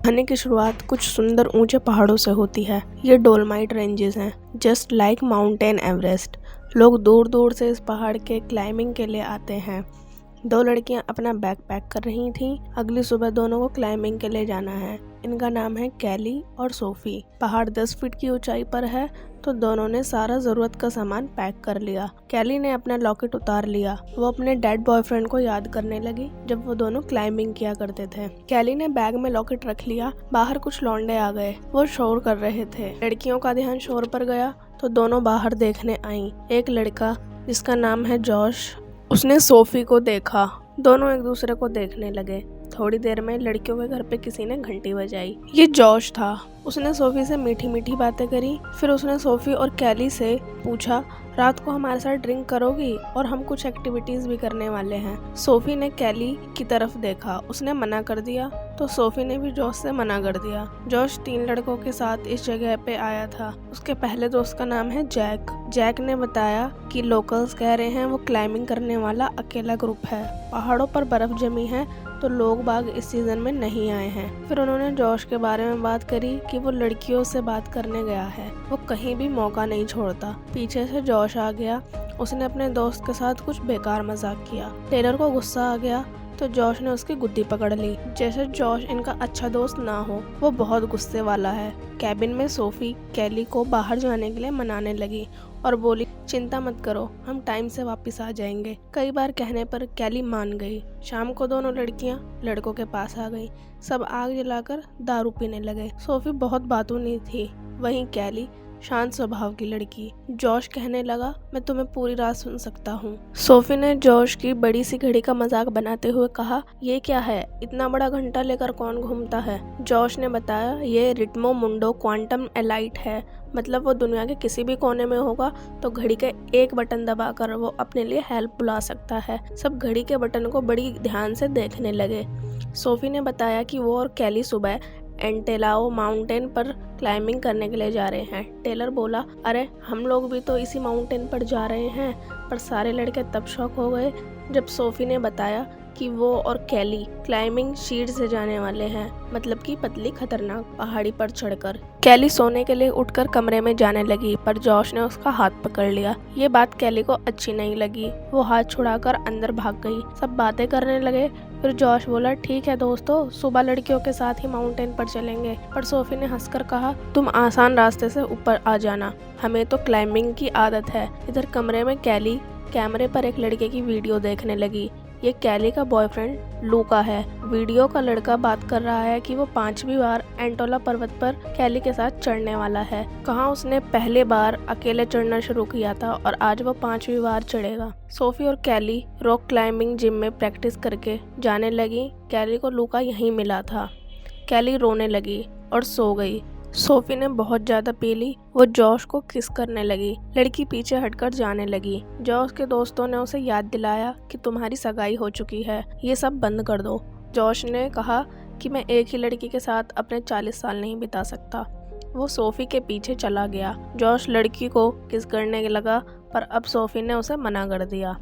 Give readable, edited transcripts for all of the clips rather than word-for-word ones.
कहानी की शुरुआत कुछ सुंदर ऊंचे पहाड़ों से होती है। ये डोलमाइट रेंजेस हैं, जस्ट लाइक माउंटेन एवरेस्ट। लोग दूर दूर से इस पहाड़ के क्लाइंबिंग के लिए आते हैं। दो लड़कियां अपना बैग पैक कर रही थीं। अगली सुबह दोनों को क्लाइंबिंग के लिए जाना है। इनका नाम है कैली और सोफी। पहाड़ 10 फीट की ऊंचाई पर है, तो दोनों ने सारा जरूरत का सामान पैक कर लिया। कैली ने अपना लॉकेट उतार लिया। वो अपने डेड बॉयफ्रेंड को याद करने लगी जब वो दोनों क्लाइंबिंग किया करते थे। कैली ने बैग में लॉकेट रख लिया। बाहर कुछ लौंडे आ गए। वो शोर कर रहे थे। लड़कियों का ध्यान शोर पर गया तो दोनों बाहर देखने आईं। एक लड़का जिसका नाम है जॉश, उसने सोफी को देखा। दोनों एक दूसरे को देखने लगे। थोड़ी देर में लड़कियों के घर पे किसी ने घंटी बजाई। ये जॉश था। उसने सोफी से मीठी मीठी बातें करी। फिर उसने सोफी और कैली से पूछा, रात को हमारे साथ ड्रिंक करोगी? और हम कुछ एक्टिविटीज भी करने वाले हैं। सोफी ने कैली की तरफ देखा। उसने मना कर दिया तो सोफी ने भी जॉश से मना कर दिया। जॉश 3 लड़कों के साथ इस जगह पे आया था। उसके पहले दोस्त का नाम है जैक। जैक ने बताया कि लोकल्स कह रहे हैं वो क्लाइंबिंग करने वाला अकेला ग्रुप है। पहाड़ों पर बर्फ जमी है तो लोग बाग इस सीजन में नहीं आए हैं। फिर उन्होंने जॉश के बारे में बात करी कि वो लड़कियों से बात करने गया है। वो कहीं भी मौका नहीं छोड़ता। पीछे से जॉश आ गया। उसने अपने दोस्त के साथ कुछ बेकार मजाक किया। टेलर को गुस्सा आ गया तो जॉश ने उसकी गुद्दी पकड़ ली। जैसे जॉश इनका अच्छा दोस्त ना हो। वो बहुत गुस्से वाला है। कैबिन में सोफी कैली को बाहर जाने के लिए मनाने लगी और बोली, चिंता मत करो, हम टाइम से वापस आ जाएंगे। कई बार कहने पर कैली मान गई। शाम को दोनों लड़कियां लड़कों के पास आ गई। सब आग जलाकर दारू पीने लगे। सोफी बहुत बातूनी थी, वहीं कैली शांत स्वभाव की लड़की। जॉश कहने लगा, मैं तुम्हें पूरी रात सुन सकता हूँ। सोफी ने जॉश की बड़ी सी घड़ी का मजाक बनाते हुए कहा, ये क्या है? इतना बड़ा घंटा लेकर कौन घूमता है? जॉश ने बताया, ये रिट्मो मुंडो क्वांटम एलाइट है। मतलब वो दुनिया के किसी भी कोने में होगा तो घड़ी के एक बटन दबाकर वो अपने लिए हेल्प बुला सकता है। सब घड़ी के बटन को बड़ी ध्यान से देखने लगे। सोफी ने बताया कि वो और कैली सुबह एंटेलाओ माउंटेन पर क्लाइंबिंग करने के लिए जा रहे हैं। टेलर बोला, अरे हम लोग भी तो इसी माउंटेन पर जा रहे हैं। पर सारे लड़के तब शॉक हो गए जब सोफी ने बताया कि वो और कैली क्लाइंबिंग शीट से जाने वाले हैं, मतलब कि पतली खतरनाक पहाड़ी पर चढ़कर। कैली सोने के लिए उठकर कमरे में जाने लगी, पर जॉश ने उसका हाथ पकड़ लिया। ये बात कैली को अच्छी नहीं लगी। वो हाथ छुड़ाकर अंदर भाग गई। सब बातें करने लगे। फिर जॉश बोला, ठीक है दोस्तों, सुबह लड़कियों के साथ ही माउंटेन पर चलेंगे। पर सोफी ने हंसकर कहा, तुम आसान रास्ते से ऊपर आ जाना, हमें तो क्लाइंबिंग की आदत है। इधर कमरे में कैली कैमरे पर एक लड़के की वीडियो देखने लगी। ये कैली का बॉयफ्रेंड लूका है। वीडियो का लड़का बात कर रहा है कि वो 5वीं बार एंटोला पर्वत पर कैली के साथ चढ़ने वाला है। कहाँ उसने पहले बार अकेले चढ़ना शुरू किया था और आज वो 5वीं बार चढ़ेगा। सोफी और कैली रॉक क्लाइंबिंग जिम में प्रैक्टिस करके जाने लगी। कैली को लूका यहीं मिला था। कैली रोने लगी और सो गई। सोफी ने बहुत ज्यादा पी ली। वो जॉश को किस करने लगी। लड़की पीछे हटकर जाने लगी। जॉश के दोस्तों ने उसे याद दिलाया कि तुम्हारी सगाई हो चुकी है, ये सब बंद कर दो। जॉश ने कहा कि मैं एक ही लड़की के साथ अपने 40 साल नहीं बिता सकता। वो सोफी के पीछे चला गया। जॉश लड़की को किस करने लगा, पर अब सोफी ने उसे मना कर दिया।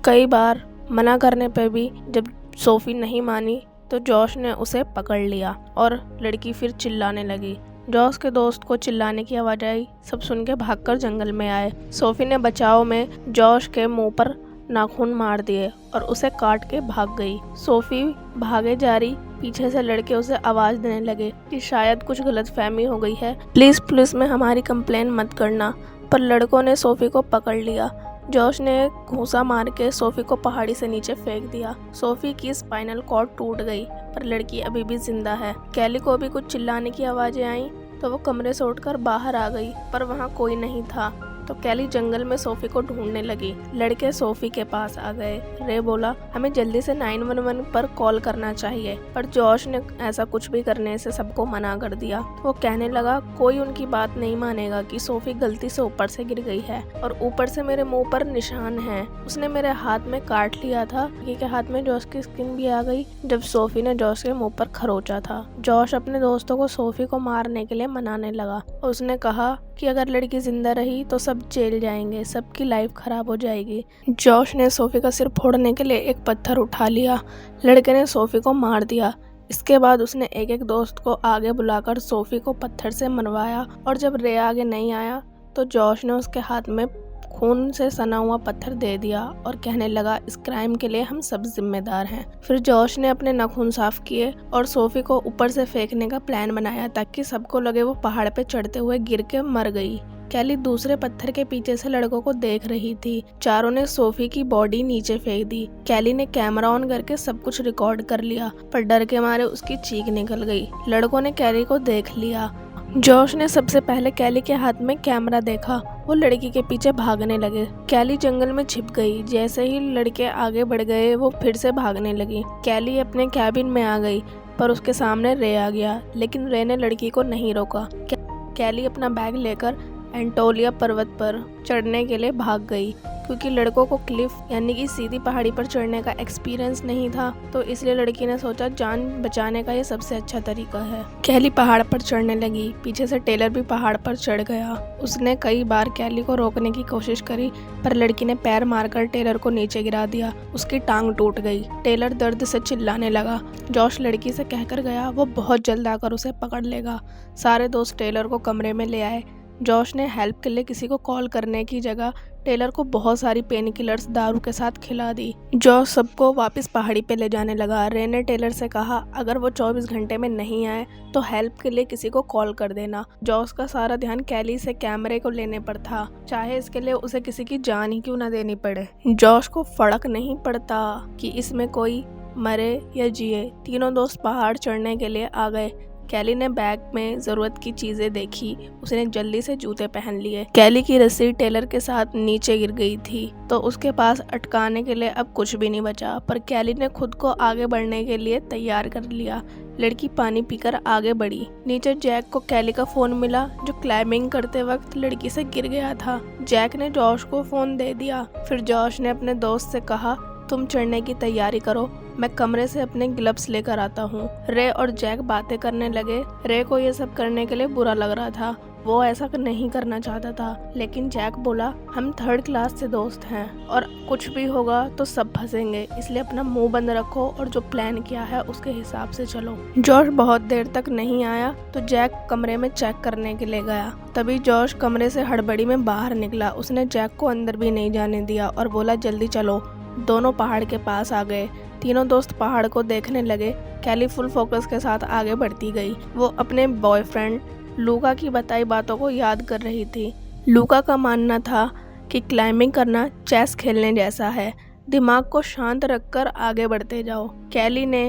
कई बार मना करने पर भी जब सोफी नहीं मानी तो जॉश ने उसे पकड़ लिया और लड़की फिर चिल्लाने लगी। जॉश के दोस्त को चिल्लाने की आवाज आई। सब सुन के भागकर जंगल में आए। सोफी ने बचाव में जॉश के मुंह पर नाखून मार दिए और उसे काट के भाग गई। सोफी भागे जा रही। पीछे से लड़के उसे आवाज देने लगे कि शायद कुछ गलतफहमी हो गई है, प्लीज पुलिस में हमारी कंप्लेन मत करना। पर लड़कों ने सोफी को पकड़ लिया। जॉश ने घूंसा मार के सोफी को पहाड़ी से नीचे फेंक दिया। सोफी की स्पाइनल कॉर्ड टूट गई, पर लड़की अभी भी जिंदा है। कैली को भी कुछ चिल्लाने की आवाजें आईं तो वो कमरे से उठकर बाहर आ गई, पर वहाँ कोई नहीं था। तो कैली जंगल में सोफी को ढूंढने लगी। लड़के सोफी के पास आ गए। रे बोला, हमें जल्दी से 911 पर कॉल करना चाहिए। पर जॉश ने ऐसा कुछ भी करने से सबको मना कर दिया। वो कहने लगा, कोई उनकी बात नहीं मानेगा कि सोफी गलती से ऊपर से गिर गई है और ऊपर से मेरे मुंह पर निशान है। उसने मेरे हाथ में काट लिया था। के हाथ में जॉश की स्किन भी आ गई जब सोफी ने जॉश के मुंह पर खरोचा था। जॉश अपने दोस्तों को सोफी को मारने के लिए मनाने लगा। उसने कहा कि अगर लड़की जिंदा रही तो सब जेल जाएंगे, सबकी लाइफ खराब हो जाएगी। जॉश ने सोफी का सिर फोड़ने के लिए एक पत्थर उठा लिया। लड़के ने सोफी को मार दिया। इसके बाद उसने एक एक दोस्त को आगे बुलाकर सोफी को पत्थर से मरवाया और जब रे आगे नहीं आया तो जॉश ने उसके हाथ में खून से सना हुआ पत्थर दे दिया और कहने लगा, इस क्राइम के लिए हम सब जिम्मेदार हैं। फिर जॉश ने अपने नाखून साफ किए और सोफी को ऊपर से फेंकने का प्लान बनाया ताकि सबको लगे वो पहाड़ पे चढ़ते हुए गिर के मर गई। कैली दूसरे पत्थर के पीछे से लड़कों को देख रही थी। चारों ने सोफी की बॉडी नीचे फेंक दी। कैली ने कैमरा ऑन करके सब कुछ रिकॉर्ड कर लिया, पर डर के मारे उसकी चीख निकल गई। लड़कों ने कैली को देख लिया। जॉश ने सबसे पहले कैली के हाथ में कैमरा देखा। वो लड़की के पीछे भागने लगे। कैली जंगल में छिप गई। जैसे ही लड़के आगे बढ़ गए वो फिर से भागने लगी। कैली अपने कैबिन में आ गई, पर उसके सामने रे आ गया, लेकिन रे ने लड़की को नहीं रोका। कैली अपना बैग लेकर एंटोलिया पर्वत पर चढ़ने के लिए भाग गई। क्योंकि लड़कों को क्लिफ यानी कि सीधी पहाड़ी पर चढ़ने का एक्सपीरियंस नहीं था, तो इसलिए लड़की ने सोचा जान बचाने का ये सबसे अच्छा तरीका है। कैली पहाड़ पर चढ़ने लगी। पीछे से टेलर भी पहाड़ पर चढ़ गया। उसने कई बार कैली को रोकने की कोशिश करी, पर लड़की ने पैर मारकर टेलर को नीचे गिरा दिया। उसकी टांग टूट गई। टेलर दर्द से चिल्लाने लगा। जॉश लड़की से कहकर गया वो बहुत जल्द आकर उसे पकड़ लेगा। सारे दोस्त टेलर को कमरे में ले आए। जॉश ने हेल्प के लिए किसी को कॉल करने की जगह टेलर को बहुत सारी पेन किलर्स दारू के साथ खिला दी। जॉश सबको वापस पहाड़ी पे ले जाने लगा। रे ने टेलर से कहा, अगर वो 24 घंटे में नहीं आए तो हेल्प के लिए किसी को कॉल कर देना। जॉश का सारा ध्यान कैली से कैमरे को लेने पर था, चाहे इसके लिए उसे किसी की जान ही क्यों ना देनी पड़े। जॉश को फर्क नहीं पड़ता कि इसमें कोई मरे या जिए। तीनों दोस्त पहाड़ चढ़ने के लिए आ गए। कैली ने बैग में जरूरत की चीजें देखी। उसने जल्दी से जूते पहन लिए। कैली की रस्सी टेलर के साथ नीचे गिर गई थी, तो उसके पास अटकाने के लिए अब कुछ भी नहीं बचा, पर कैली ने खुद को आगे बढ़ने के लिए तैयार कर लिया। लड़की पानी पीकर आगे बढ़ी। नीचे जैक को कैली का फोन मिला, जो क्लाइंबिंग करते वक्त लड़की से गिर गया था। जैक ने जॉश को फोन दे दिया। फिर जॉश ने अपने दोस्त से कहा, तुम चढ़ने की तैयारी करो, मैं कमरे से अपने ग्लव्स लेकर आता हूँ। रे और जैक बातें करने लगे। रे को ये सब करने के लिए बुरा लग रहा था। वो ऐसा नहीं करना चाहता था, लेकिन जैक बोला, हम 3rd क्लास से दोस्त हैं और कुछ भी होगा तो सब फंसेंगे, इसलिए अपना मुंह बंद रखो और जो प्लान किया है उसके हिसाब से चलो। जॉश बहुत देर तक नहीं आया तो जैक कमरे में चेक करने के लिए गया। तभी जॉश कमरे से हड़बड़ी में बाहर निकला। उसने जैक को अंदर भी नहीं जाने दिया और बोला, जल्दी चलो। दोनों पहाड़ के पास आ गए। तीनों दोस्त पहाड़ को देखने लगे। कैली फुल फोकस के साथ आगे बढ़ती गई। वो अपने बॉयफ्रेंड लूका की बताई बातों को याद कर रही थी। लूका का मानना था कि क्लाइंबिंग करना चेस खेलने जैसा है, दिमाग को शांत रखकर आगे बढ़ते जाओ। कैली ने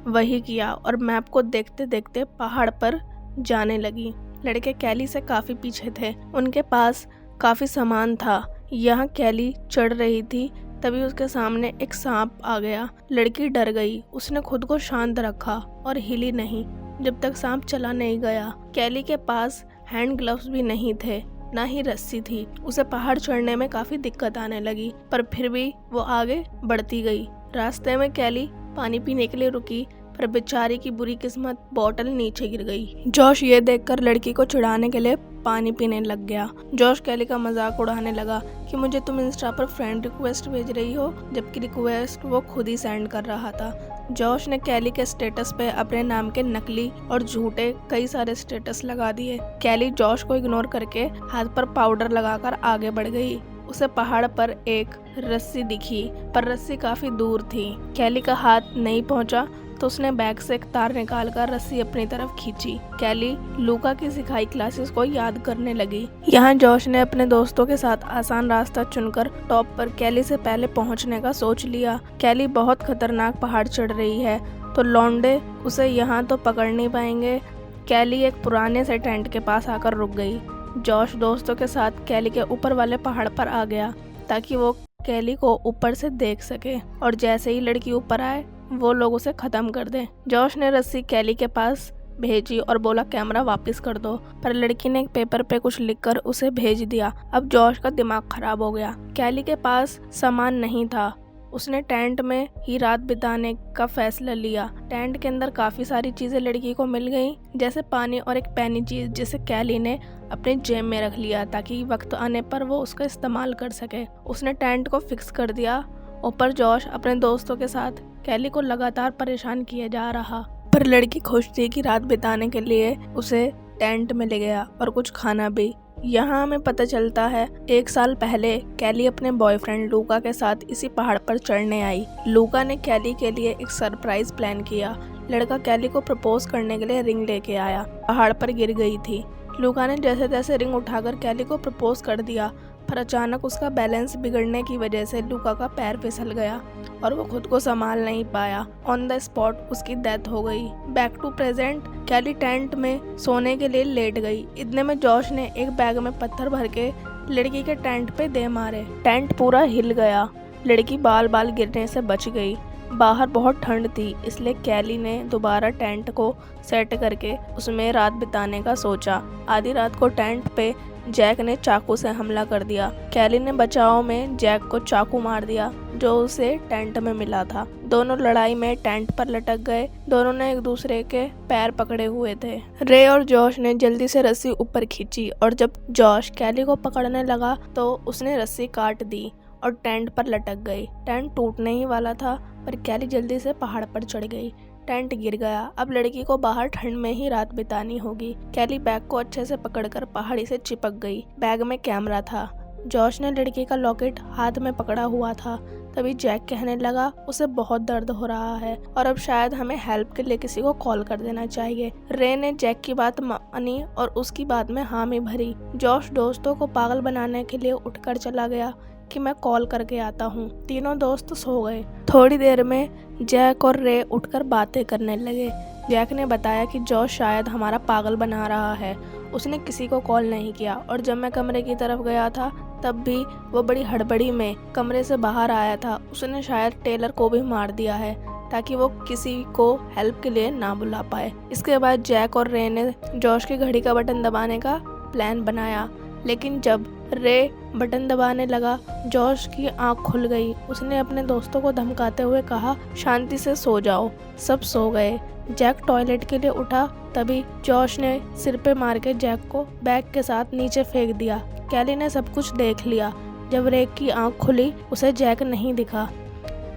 वही किया और मैप को देखते देखते पहाड़ पर जाने लगी। लड़के कैली से काफ़ी पीछे थे। उनके पास काफ़ी सामान था। यहाँ कैली चढ़ रही थी, तभी उसके सामने एक सांप आ गया। लड़की डर गई। उसने खुद को शांत रखा और हिली नहीं जब तक सांप चला नहीं गया। कैली के पास हैंड ग्लव्स भी नहीं थे, ना ही रस्सी थी। उसे पहाड़ चढ़ने में काफी दिक्कत आने लगी, पर फिर भी वो आगे बढ़ती गई। रास्ते में कैली पानी पीने के लिए रुकी, पर बेचारी की बुरी किस्मत, बॉटल नीचे गिर गई। जॉश ये देखकर लड़की को चिढ़ाने के लिए पानी पीने लग गया। जॉश कैली का मजाक उड़ाने लगा कि मुझे तुम इंस्टा पर फ्रेंड रिक्वेस्ट भेज रही हो, जबकि रिक्वेस्ट वो खुद ही सेंड कर रहा था। जॉश ने कैली के स्टेटस पे अपने नाम के नकली और झूठे कई सारे स्टेटस लगा दिए। कैली जॉश को इग्नोर करके हाथ पर पाउडर लगाकर आगे बढ़ गई। उसे पहाड़ पर एक रस्सी दिखी, पर रस्सी काफी दूर थी। कैली का हाथ नहीं पहुंचा तो उसने बैग से एक तार निकालकर रस्सी अपनी तरफ खींची। कैली लूका की सिखाई क्लासेस को याद करने लगी। यहाँ जॉश ने अपने दोस्तों के साथ आसान रास्ता चुनकर टॉप पर कैली से पहले पहुँचने का सोच लिया। कैली बहुत खतरनाक पहाड़ चढ़ रही है, तो लौंडे उसे यहाँ तो पकड़ नहीं पाएंगे। कैली एक पुराने से टेंट के पास आकर रुक गई। जॉश दोस्तों के साथ कैली के ऊपर वाले पहाड़ पर आ गया ताकि वो कैली को ऊपर से देख सके, और जैसे ही लड़की ऊपर आए वो लोग उसे खत्म कर दें। जॉश ने रस्सी कैली के पास भेजी और बोला, कैमरा वापस कर दो, पर लड़की ने एक पेपर पे कुछ लिखकर उसे भेज दिया। अब जॉश का दिमाग खराब हो गया। कैली के पास सामान नहीं था। उसने टेंट में ही रात बिताने का फैसला लिया। टेंट के अंदर काफी सारी चीजें लड़की को मिल गई, जैसे पानी और एक पैनी चीज, जिसे कैली ने अपने जेब में रख लिया ताकि वक्त आने पर वो उसका इस्तेमाल कर सके। उसने टेंट को फिक्स कर दिया। ऊपर जॉश अपने दोस्तों के साथ कैली को लगातार परेशान किए जा रहा। पर लड़की खुश थी कि रात बिताने के लिए उसे टेंट में ले गया और कुछ खाना भी। यहाँ हमें पता चलता है 1 साल पहले कैली अपने बॉयफ्रेंड लूका के साथ इसी पहाड़ पर चढ़ने आई। लूका ने कैली के लिए एक सरप्राइज प्लान किया। लड़का कैली को प्रपोज करने के लिए रिंग लेके आया। पहाड़ पर गिर गई थी। लूका ने जैसे तैसे रिंग उठाकर कैली को प्रपोज कर दिया, पर अचानक उसका बैलेंस बिगड़ने की वजह से लूका का पैर फिसल गया और वो खुद को संभाल नहीं पाया। ऑन द स्पॉट उसकी डेथ हो गई। Back to present, Kelly tent में सोने के लिए लेट गई। इतने में जॉश ने एक बैग में पत्थर भर के लड़की के टेंट पे दे मारे। टेंट पूरा हिल गया। लड़की बाल बाल गिरने से बच गई। बाहर बहुत ठंड थी, इसलिए कैली ने दोबारा टेंट को सेट करके उसमें रात बिताने का सोचा। आधी रात को टेंट पे जैक ने चाकू से हमला कर दिया। कैली ने बचाव में जैक को चाकू मार दिया जो उसे टेंट में मिला था। दोनों लड़ाई में टेंट पर लटक गए। दोनों ने एक दूसरे के पैर पकड़े हुए थे। रे और जॉश ने जल्दी से रस्सी ऊपर खींची और जब जॉश कैली को पकड़ने लगा तो उसने रस्सी काट दी और टेंट पर लटक गई। टेंट टूटने ही वाला था, पर कैली जल्दी से पहाड़ पर चढ़ गई। टेंट गिर गया। अब लड़की को बाहर ठंड में ही रात बितानी होगी। कैली बैग को अच्छे से पकड़कर पहाड़ी से चिपक गई। बैग में कैमरा था। जॉश ने लड़की का लॉकेट हाथ में पकड़ा हुआ था। तभी जैक कहने लगा उसे बहुत दर्द हो रहा है और अब शायद हमें हेल्प के लिए किसी को कॉल कर देना चाहिए। रे ने जैक की बात मानी और उसकी बात में हामी भरी। जॉश दोस्तों को पागल बनाने के लिए उठकर चला गया कि मैं कॉल करके आता हूँ। तीनों दोस्त सो गए। थोड़ी देर में जैक और रे उठकर बातें करने लगे। जैक ने बताया कि जॉश शायद हमारा पागल बना रहा है। उसने किसी को कॉल नहीं किया और जब मैं कमरे की तरफ गया था तब भी वो बड़ी हड़बड़ी में कमरे से बाहर आया था। उसने शायद टेलर को भी मार दिया है ताकि वो किसी को हेल्प के लिए ना बुला पाए। इसके बाद जैक और रे ने जॉश की घड़ी का बटन दबाने का प्लान बनाया, लेकिन जब रे बटन दबाने लगा जॉश की आंख खुल गई। उसने अपने दोस्तों को धमकाते हुए कहा शांति से सो जाओ। सब सो गए। जैक टॉयलेट के लिए उठा, तभी जॉश ने सिर पे मार के जैक को बैग के साथ नीचे फेंक दिया। कैली ने सब कुछ देख लिया। जब रे की आंख खुली उसे जैक नहीं दिखा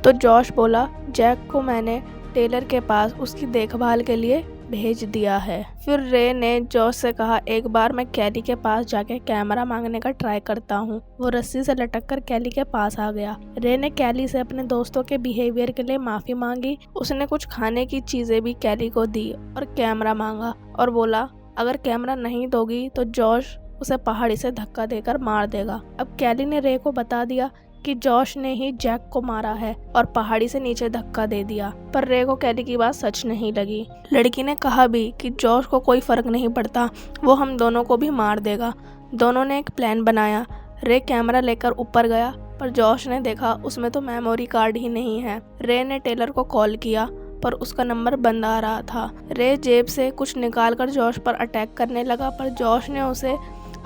तो जॉश बोला जैक को मैंने टेलर के पास उसकी देखभाल के लिए भेज दिया है। फिर रे ने जॉश से कहा एक बार मैं कैली के पास जाके कैमरा मांगने का ट्राई करता हूँ। वो रस्सी से लटककर कैली के पास आ गया। रे ने कैली से अपने दोस्तों के बिहेवियर के लिए माफी मांगी। उसने कुछ खाने की चीजें भी कैली को दी और कैमरा मांगा और बोला अगर कैमरा नहीं दोगी तो जॉश उसे पहाड़ी से धक्का देकर मार देगा। अब कैली ने रे को बता दिया कि जॉश ने ही जैक को मारा है और पहाड़ी से नीचे धक्का दे दिया, पर रे को कैली की बात सच नहीं लगी। लड़की ने कहा भी कि जॉश को कोई फर्क नहीं पड़ता, वो हम दोनों को भी मार देगा। दोनों ने एक प्लान बनाया। रे कैमरा लेकर ऊपर गया, पर जॉश ने देखा उसमें तो मेमोरी कार्ड ही नहीं है। रे ने टेलर को कॉल किया पर उसका नंबर बंद आ रहा था। रे जेब से कुछ निकालकर जॉश पर अटैक करने लगा, पर जॉश ने उसे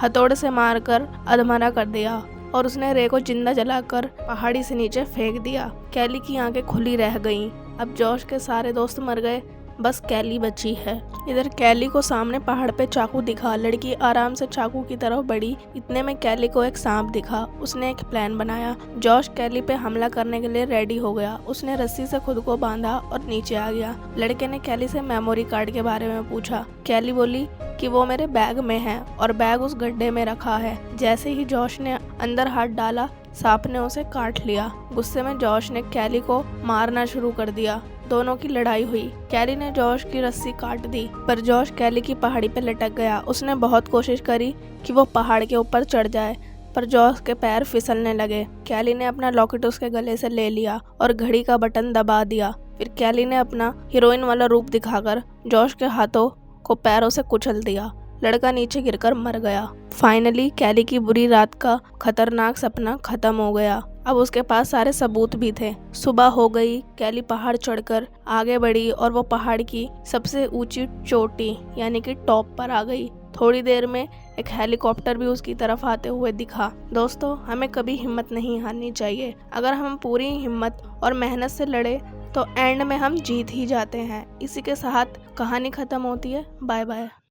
हथौड़े से मारकर अधमरा कर दिया और उसने रे को जिंदा जलाकर पहाड़ी से नीचे फेंक दिया। कैली की आंखें खुली रह गईं। अब जॉश के सारे दोस्त मर गए, बस कैली बची है। इधर कैली को सामने पहाड़ पे चाकू दिखा। लड़की आराम से चाकू की तरफ बढ़ी। इतने में कैली को एक सांप दिखा। उसने एक प्लान बनाया। जॉश कैली पे हमला करने के लिए रेडी हो गया। उसने रस्सी से खुद को बांधा और नीचे आ गया। लड़के ने कैली से मेमोरी कार्ड के बारे में पूछा। कैली बोली कि वो मेरे बैग में है और बैग उस गड्ढे में रखा है। जैसे ही जॉश ने अंदर हाथ डाला सांप ने उसे काट लिया। गुस्से में जॉश ने कैली को मारना शुरू कर दिया। दोनों की लड़ाई हुई। कैली ने जॉश की रस्सी काट दी, पर जॉश कैली की पहाड़ी पर लटक गया। उसने बहुत कोशिश करी कि वो पहाड़ के ऊपर चढ़ जाए, पर जॉश के पैर फिसलने लगे। कैली ने अपना लॉकेट उसके गले से ले लिया और घड़ी का बटन दबा दिया। फिर कैली ने अपना हीरोइन वाला रूप दिखाकर जॉश के हाथों को पैरों से कुचल दिया। लड़का नीचे गिरकर मर गया। फाइनली कैली की बुरी रात का खतरनाक सपना खत्म हो गया। अब उसके पास सारे सबूत भी थे। सुबह हो गई। कैली पहाड़ चढ़कर आगे बढ़ी और वो पहाड़ की सबसे ऊंची चोटी यानी कि टॉप पर आ गई। थोड़ी देर में एक हेलीकॉप्टर भी उसकी तरफ आते हुए दिखा। दोस्तों, हमें कभी हिम्मत नहीं हारनी चाहिए। अगर हम पूरी हिम्मत और मेहनत से लड़े तो एंड में हम जीत ही जाते हैं। इसी के साथ कहानी खत्म होती है। Bye bye.